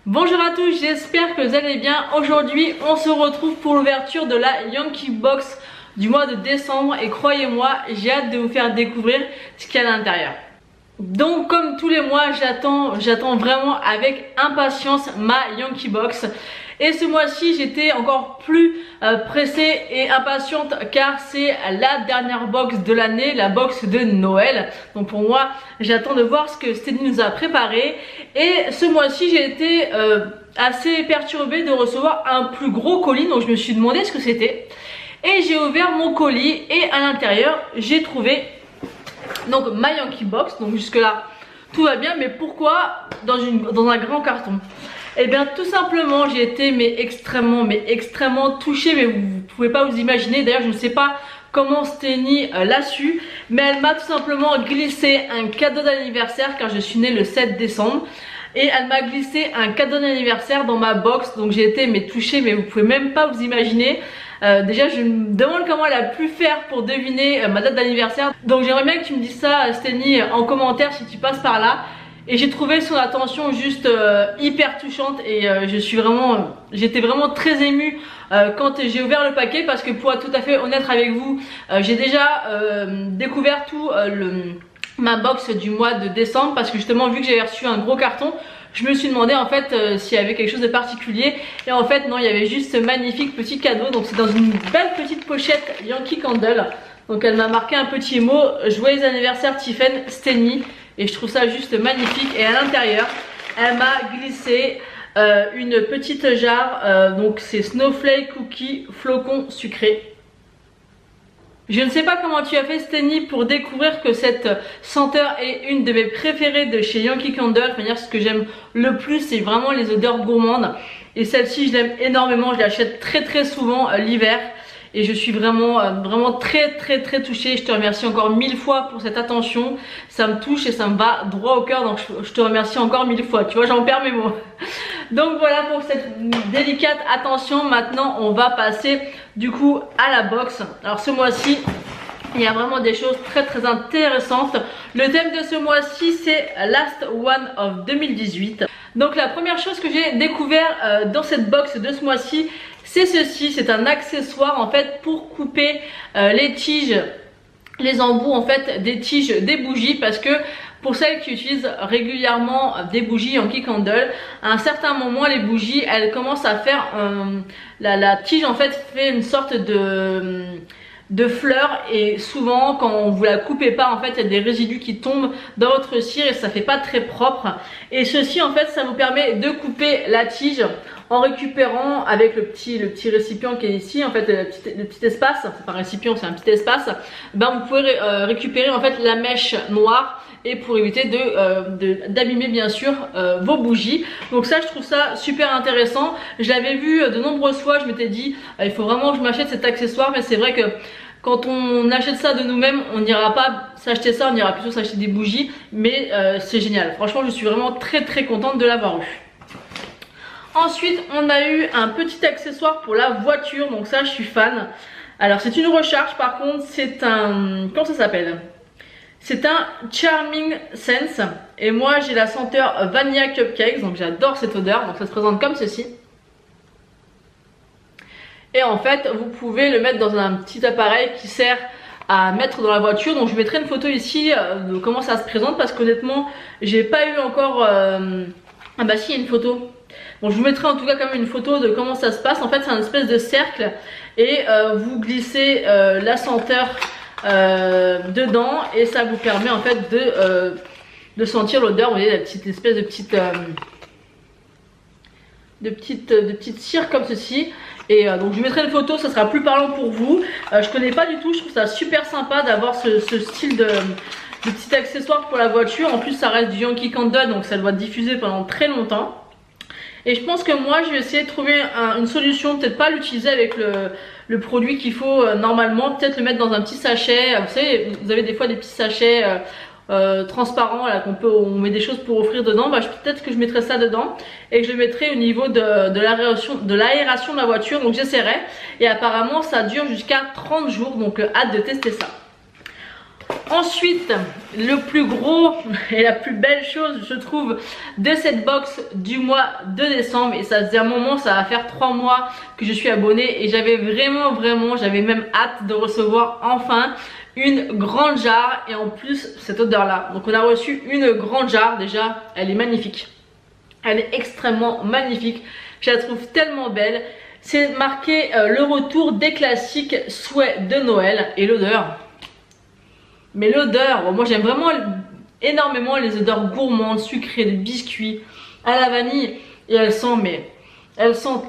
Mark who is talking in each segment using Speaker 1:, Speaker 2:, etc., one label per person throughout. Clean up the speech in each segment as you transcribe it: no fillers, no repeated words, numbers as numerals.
Speaker 1: Bonjour à tous, j'espère que vous allez bien. Aujourd'hui on se retrouve pour l'ouverture de la Yankee Box du mois de décembre et croyez-moi, j'ai hâte de vous faire découvrir ce qu'il y a à l'intérieur. Donc comme tous les mois, j'attends vraiment avec impatience ma Yankee Box. Et ce mois-ci j'étais encore plus pressée et impatiente car c'est la dernière box de l'année, la box de Noël. Donc pour moi j'attends de voir ce que Steny nous a préparé. Et ce mois-ci j'ai été assez perturbée de recevoir un plus gros colis, donc je me suis demandé ce que c'était. Et j'ai ouvert mon colis et à l'intérieur j'ai trouvé donc ma Yankee Box. Donc jusque là tout va bien, mais pourquoi dans un grand carton? Et bien tout simplement j'ai été extrêmement touchée, mais vous pouvez pas vous imaginer. D'ailleurs je ne sais pas comment Steny l'a su, mais elle m'a tout simplement glissé un cadeau d'anniversaire car je suis née le 7 décembre. Et elle m'a glissé un cadeau d'anniversaire dans ma box. Donc j'ai été touchée, mais vous pouvez même pas vous imaginer. Déjà je me demande comment elle a pu faire pour deviner ma date d'anniversaire. Donc j'aimerais bien que tu me dises ça Steny en commentaire si tu passes par là. Et j'ai trouvé son attention juste hyper touchante et j'étais vraiment très émue quand j'ai ouvert le paquet, parce que pour être tout à fait honnête avec vous, j'ai déjà découvert ma box du mois de décembre, parce que justement vu que j'avais reçu un gros carton, je me suis demandé en fait s'il y avait quelque chose de particulier. Et en fait non, il y avait juste ce magnifique petit cadeau. Donc c'est dans une belle petite pochette Yankee Candle. Donc elle m'a marqué un petit mot: joyeux anniversaire Tiffen Steny. Et je trouve ça juste magnifique. Et à l'intérieur elle m'a glissé une petite jarre, donc c'est Snowflake Cookie Flocon Sucré. Je ne sais pas comment tu as fait Steny pour découvrir que cette senteur est une de mes préférées de chez Yankee Candle. Enfin, ce que j'aime le plus c'est vraiment les odeurs gourmandes. Et celle-ci je l'aime énormément, je l'achète très souvent l'hiver. Et je suis vraiment très touchée. Je te remercie encore 1000 fois pour cette attention. Ça me touche et ça me va droit au cœur. Donc je te remercie encore 1000 fois. Tu vois, j'en perds mes mots. Donc voilà pour cette délicate attention. Maintenant on va passer du coup à la box. Alors ce mois-ci il y a vraiment des choses très intéressantes. Le thème de ce mois-ci c'est Last One of 2018. Donc la première chose que j'ai découvert dans cette box de ce mois-ci, c'est ceci. C'est un accessoire en fait pour couper les tiges, les embouts en fait des tiges des bougies, parce que pour celles qui utilisent régulièrement des bougies Yankee Candle, à un certain moment les bougies elles commencent à faire la tige en fait fait une sorte de fleurs, et souvent quand vous la coupez pas en fait il y a des résidus qui tombent dans votre cire et ça fait pas très propre. Et ceci en fait ça vous permet de couper la tige en récupérant avec le petit récipient qui est ici en fait, le petit espace, c'est pas un récipient c'est un petit espace, ben vous pouvez récupérer en fait la mèche noire, et pour éviter d'abîmer bien sûr vos bougies. Donc ça je trouve ça super intéressant. Je l'avais vu de nombreuses fois, je m'étais dit il faut vraiment que je m'achète cet accessoire, mais c'est vrai que quand on achète ça de nous-mêmes, on n'ira pas s'acheter ça, on ira plutôt s'acheter des bougies. Mais c'est génial, franchement je suis vraiment très contente de l'avoir eu. Ensuite on a eu un petit accessoire pour la voiture, donc ça je suis fan. Alors c'est une recharge, par contre c'est un... comment ça s'appelle? C'est un Charming Sense. Et moi j'ai la senteur Vanilla Cupcakes, donc j'adore cette odeur. Donc ça se présente comme ceci. Et en fait vous pouvez le mettre dans un petit appareil qui sert à mettre dans la voiture. Donc je mettrai une photo ici de comment ça se présente, parce qu'honnêtement j'ai pas eu encore... Ah bah si, il y a une photo. Bon, je vous mettrai en tout cas quand même une photo de comment ça se passe. En fait c'est un espèce de cercle et vous glissez la senteur dedans, et ça vous permet en fait de sentir l'odeur. Vous voyez la petite espèce de petite cire comme ceci. Et donc je vous mettrai une photo, ça sera plus parlant pour vous. Je connais pas du tout, je trouve ça super sympa d'avoir ce style de petit accessoire pour la voiture. En plus ça reste du Yankee Candle, donc ça doit diffuser pendant très longtemps. Et je pense que moi je vais essayer de trouver une solution, peut-être pas l'utiliser avec le produit qu'il faut normalement, peut-être le mettre dans un petit sachet. Vous savez, vous avez des fois des petits sachets transparents là on met des choses pour offrir dedans. Bah, peut-être que je mettrai ça dedans et que je le mettrai au niveau de l'aération de la voiture. Donc j'essaierai, et apparemment ça dure jusqu'à 30 jours, donc hâte de tester ça. Ensuite, le plus gros et la plus belle chose je trouve de cette box du mois de décembre, et ça faisait un moment, ça va faire 3 mois que je suis abonnée et j'avais j'avais même hâte de recevoir enfin une grande jarre, et en plus cette odeur là. Donc on a reçu une grande jarre, déjà elle est magnifique, elle est extrêmement magnifique, je la trouve tellement belle. C'est marqué le retour des classiques souhaits de Noël, et l'odeur, mais l'odeur, moi j'aime vraiment énormément les odeurs gourmandes, sucrées, de biscuits à la vanille, et elle sent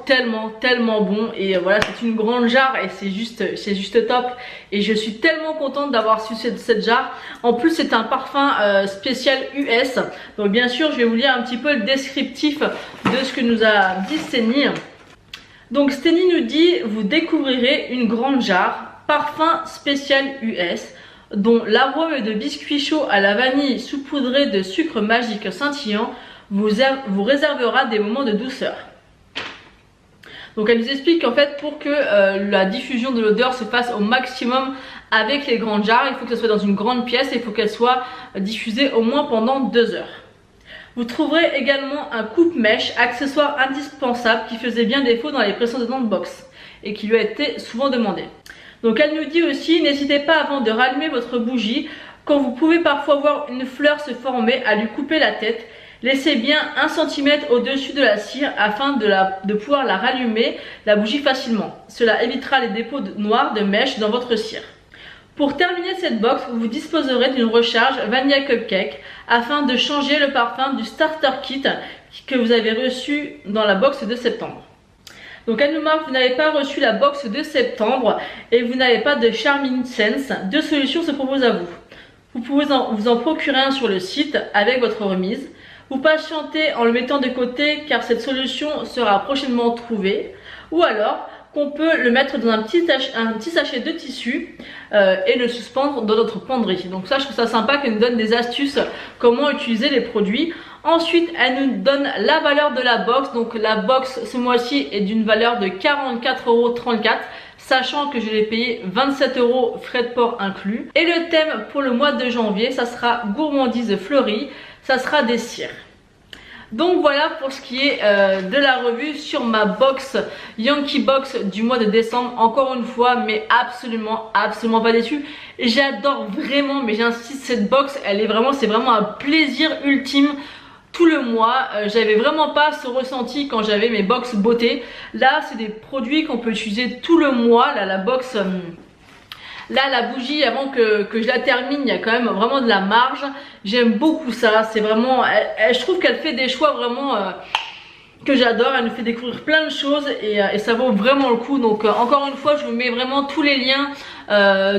Speaker 1: tellement bon. Et voilà, c'est une grande jarre et c'est juste top, et je suis tellement contente d'avoir su cette jarre. En plus c'est un parfum spécial US, donc bien sûr je vais vous lire un petit peu le descriptif de ce que nous a dit Steny. Donc Steny nous dit: vous découvrirez une grande jarre parfum spécial US dont l'arôme de biscuits chauds à la vanille saupoudré de sucre magique scintillant vous réservera des moments de douceur. Donc elle nous explique qu'en fait, pour que la diffusion de l'odeur se fasse au maximum avec les grandes jarres, il faut que ce soit dans une grande pièce et il faut qu'elle soit diffusée au moins pendant 2 heures. Vous trouverez également un coupe-mèche, accessoire indispensable qui faisait bien défaut dans les précédentes box et qui lui a été souvent demandé. Donc elle nous dit aussi: n'hésitez pas avant de rallumer votre bougie, quand vous pouvez parfois voir une fleur se former, à lui couper la tête. Laissez bien 1 cm au-dessus de la cire afin de pouvoir la rallumer la bougie facilement. Cela évitera les dépôts noirs de mèche dans votre cire. Pour terminer cette box, vous disposerez d'une recharge Vanilla Cupcake afin de changer le parfum du starter kit que vous avez reçu dans la box de septembre. Donc elle nous marque: vous n'avez pas reçu la box de septembre et vous n'avez pas de Charming Sense. 2 solutions se proposent à vous. Vous pouvez vous en procurer un sur le site avec votre remise. Vous patientez en le mettant de côté car cette solution sera prochainement trouvée. Ou alors qu'on peut le mettre dans un petit sachet de tissu et le suspendre dans notre penderie. Donc ça, je trouve ça sympa qu'elle nous donne des astuces comment utiliser les produits. Ensuite elle nous donne la valeur de la box. Donc la box ce mois-ci est d'une valeur de 44,34 €, sachant que je l'ai payé 27 € frais de port inclus. Et le thème pour le mois de janvier, ça sera gourmandise fleurie, ça sera des cires. Donc voilà pour ce qui est de la revue sur ma box Yankee Box du mois de décembre. Encore une fois, mais absolument pas déçue. J'adore vraiment, mais j'insiste, cette box, c'est vraiment un plaisir ultime tout le mois. J'avais vraiment pas ce ressenti quand j'avais mes box beauté. Là c'est des produits qu'on peut utiliser tout le mois. Là la box, là la bougie, avant que je la termine, il y a quand même vraiment de la marge. J'aime beaucoup ça, c'est vraiment, je trouve qu'elle fait des choix vraiment que j'adore. Elle nous fait découvrir plein de choses et ça vaut vraiment le coup. Donc encore une fois, je vous mets vraiment tous les liens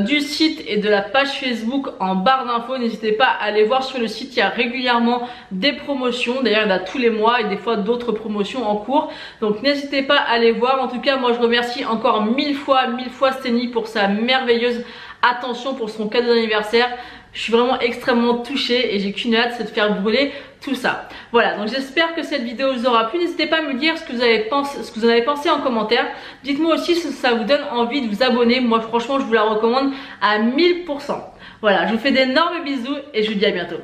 Speaker 1: du site et de la page Facebook en barre d'infos. N'hésitez pas à aller voir sur le site, il y a régulièrement des promotions. D'ailleurs il y en a tous les mois et des fois d'autres promotions en cours. Donc n'hésitez pas à aller voir. En tout cas moi je remercie encore mille fois Steny pour sa merveilleuse attention pour son cadeau d'anniversaire. Je suis vraiment extrêmement touchée et j'ai qu'une hâte, c'est de faire brûler tout ça. Voilà, donc j'espère que cette vidéo vous aura plu. N'hésitez pas à me dire ce que vous en avez pensé en commentaire. Dites-moi aussi si ça vous donne envie de vous abonner. Moi franchement je vous la recommande à 1000%. Voilà, je vous fais d'énormes bisous et je vous dis à bientôt.